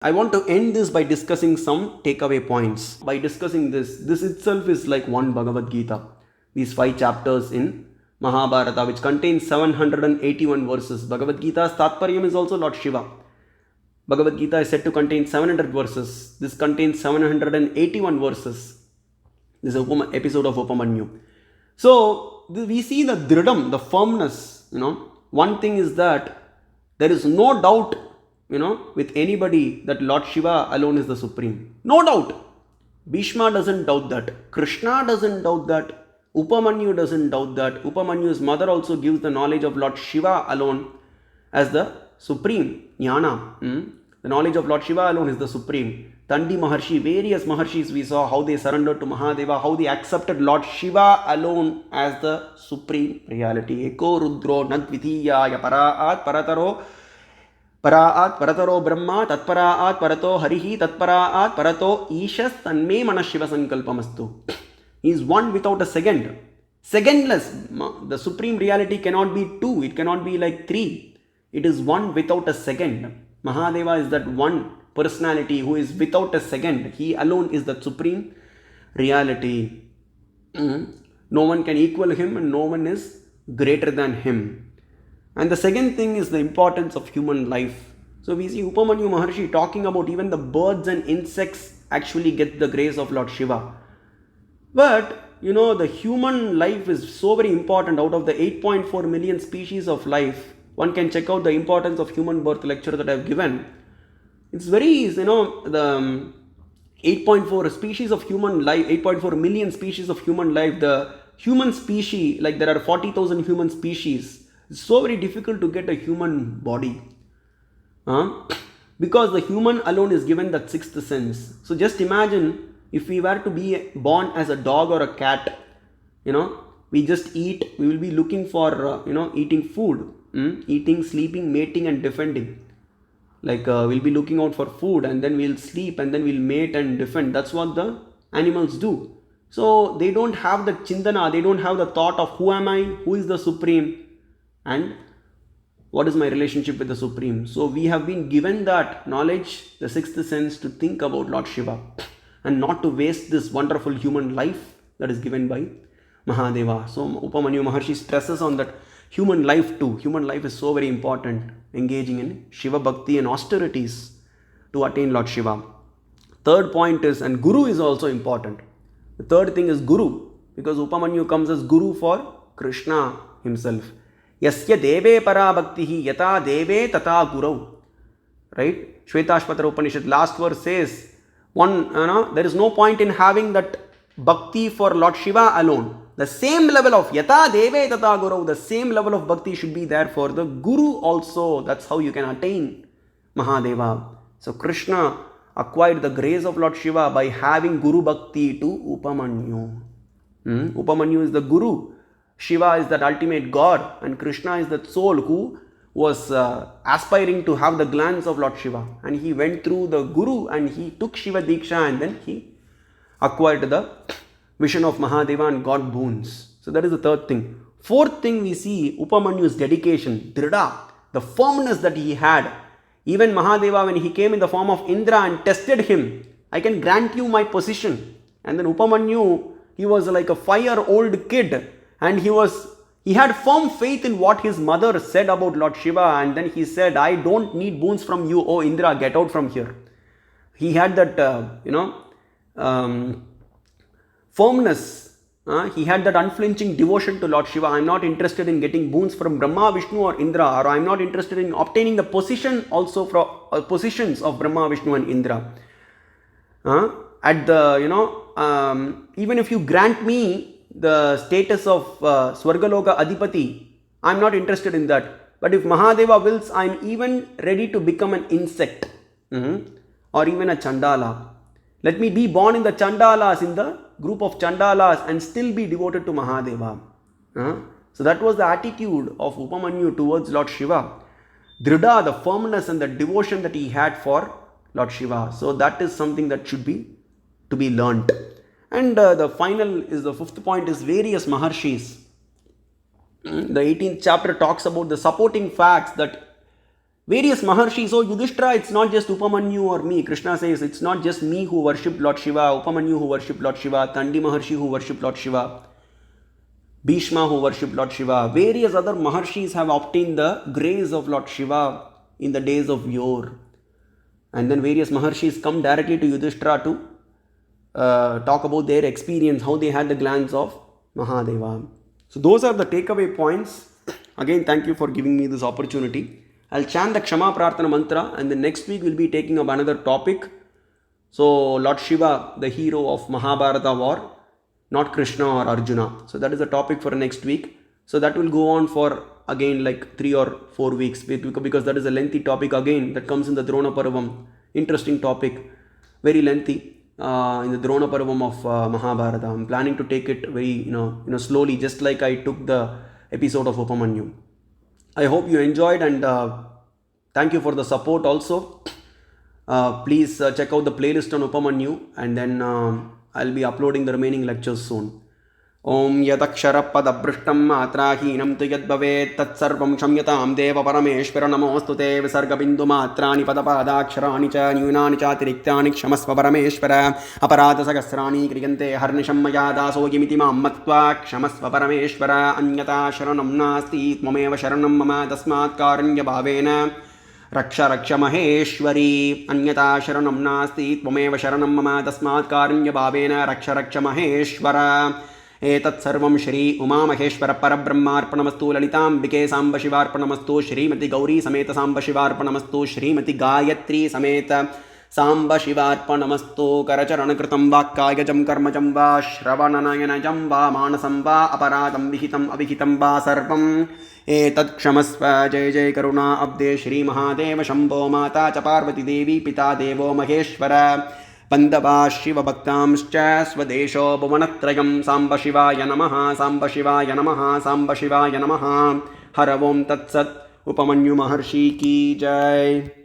I want to end this by discussing some takeaway points. By discussing this itself is like one Bhagavad Gita. These 5 chapters in Mahabharata, which contains 781 verses. Bhagavad Gita's Tatparyam is also Lord Shiva. Bhagavad Gita is said to contain 700 verses. This contains 781 verses. This is an episode of Upamanyu. So we see the dridam, the firmness. One thing is that there is no doubt, with anybody that Lord Shiva alone is the supreme. No doubt. Bhishma doesn't doubt that. Krishna doesn't doubt that. Upamanyu doesn't doubt that. Upamanyu's mother also gives the knowledge of Lord Shiva alone as the supreme. Jnana. The knowledge of Lord Shiva alone is the supreme. Tandi Maharshi, various Maharshis we saw how they surrendered to Mahadeva, how they accepted Lord Shiva alone as the supreme reality. Eko Rudro Nadvitiya Yaparaat Parataro Paraat Parataro Brahma Tatparaat Parato Harihi Tatparaat Parato Ishas Tanme Manashiva Sankalpamastu. He is one without a second. Secondless. The supreme reality cannot be two. It cannot be like three. It is one without a second. Mahadeva is that one personality who is without a second. He alone is the supreme reality. No one can equal him and no one is greater than him. And the second thing is the importance of human life. So we see Upamanyu Maharshi talking about even the birds and insects actually get the grace of Lord Shiva. But the human life is so very important. Out of the 8.4 million species of life, one can check out the importance of human birth lecture that I have given. It's very, the 8.4 species of human life, 8.4 million species of human life, the human species, like there are 40,000 human species. It's so very difficult to get a human body. Because the human alone is given that sixth sense. So just imagine if we were to be born as a dog or a cat, we just eat, we will be looking for, eating food. Eating, sleeping, mating and defending. Like we'll be looking out for food and then we'll sleep and then we'll mate and defend. That's what the animals do. So they don't have the chindana, they don't have the thought of who am I, who is the supreme and what is my relationship with the supreme. So we have been given that knowledge, the sixth sense, to think about Lord Shiva and not to waste this wonderful human life that is given by Mahadeva. So Upamanyu Maharshi stresses on that. Human life too. Human life is so very important. Engaging in Shiva Bhakti and austerities to attain Lord Shiva. Third point is, and Guru is also important. The third thing is Guru. Because Upamanyu comes as Guru for Krishna himself. Yasya deve para bhaktihi yata deve tata gurau. Right? Shvetashvatara Upanishad last verse says, there is no point in having that bhakti for Lord Shiva alone. The same level of yata deve tata guru, the same level of bhakti should be there for the Guru also. That's how you can attain Mahadeva. So Krishna acquired the grace of Lord Shiva by having Guru Bhakti to Upamanyu. Upamanyu is the Guru. Shiva is that ultimate God and Krishna is that soul who was aspiring to have the glance of Lord Shiva. And he went through the Guru and he took Shiva Diksha and then he acquired the vision of Mahadeva and got boons. So that is the third thing. Fourth thing we see Upamanyu's dedication, Drida, the firmness that he had. Even Mahadeva, when he came in the form of Indra and tested him, I can grant you my position. And then Upamanyu, he was like a 5-year-old kid and he had firm faith in what his mother said about Lord Shiva, and then he said, I don't need boons from you, oh Indra, get out from here. He had that, firmness. He had that unflinching devotion to Lord Shiva. I am not interested in getting boons from Brahma, Vishnu or Indra, or I am not interested in obtaining the position also from positions of Brahma, Vishnu and Indra. At the, even if you grant me the status of Swargaloka Adipati, I am not interested in that. But if Mahadeva wills, I am even ready to become an insect or even a Chandala. Let me be born in the Chandalas, in the group of Chandalas and still be devoted to Mahadeva. So that was the attitude of Upamanyu towards Lord Shiva. Drida, the firmness and the devotion that he had for Lord Shiva. So that is something that should be to be learnt. And the fifth point is various Maharshis. The 18th chapter talks about the supporting facts that Various Maharshis. So Yudhishthira, it's not just Upamanyu or me. Krishna says it's not just me who worship Lord Shiva, Upamanyu who worship Lord Shiva, Tandi Maharshi who worship Lord Shiva, Bhishma who worship Lord Shiva. Various other Maharshis have obtained the grace of Lord Shiva in the days of yore. And then various Maharshis come directly to Yudhishthira to talk about their experience, how they had the glance of Mahadeva. So those are the takeaway points. Again, thank you for giving me this opportunity. I'll chant the Kshama Prarthana mantra, and then next week we'll be taking up another topic. So Lord Shiva, the hero of Mahabharata war, not Krishna or Arjuna. So that is the topic for next week. So that will go on for again like 3 or 4 weeks, because that is a lengthy topic again that comes in the Drona Parvam. Interesting topic, very lengthy in the Drona Parvam of Mahabharata. I'm planning to take it very slowly, just like I took the episode of Upamanyu. I hope you enjoyed, and thank you for the support also. Please check out the playlist on Upamanyu, and then I'll be uploading the remaining lectures soon. Om yadaksharappadabhrishtam matrahinam tu yadbhavet tatsarvam kshamyatam deva parameshvara namostute visargabindu matrani padapadaksharaani cha nyunani cha tiriktani kshamasva parameshvara aparadha sagasrani kriyante harnisham maya daso yimiti mam matva kshamasva parameshvara anyata sharanam nasti tvameva sharanam mama tasmat karanya bhavena रक्ष रक्ष महेश्वरी अन्यता शरणं नास्ति त्वमेव शरणं मम तस्मात् कारुण्यभावेन रक्ष रक्ष महेश्वर एतत् सर्वं श्री उमामहेश्वर परब्रह्मार्पणमस्तु ललिताम्बिके साम्ब शिवार्पणमस्तु श्रीमति गौरी समेत साम्ब शिवार्पणमस्तु श्रीमति गायत्री समेत साम्ब शिवार्पणमस्तु करचरणकृतं वाक्कायजं कर्मजं वा श्रवणनयनजं वा मानसं वा अपराधं विहितम् अविहितं वा सर्वं एतत् क्षमस्व जय जय करुणा अब्दे श्री महादेव शंभो माता च पार्वती देवी पिता देवो महेश्वर बन्धवा शिवभक्तांश्च स्वदेशो भुवनत्रयं साम्ब शिवाय नमः साम्ब शिवाय नमः साम्ब शिवाय नमः हर ओं तत्सत् उपमन्यु महर्षि की जय।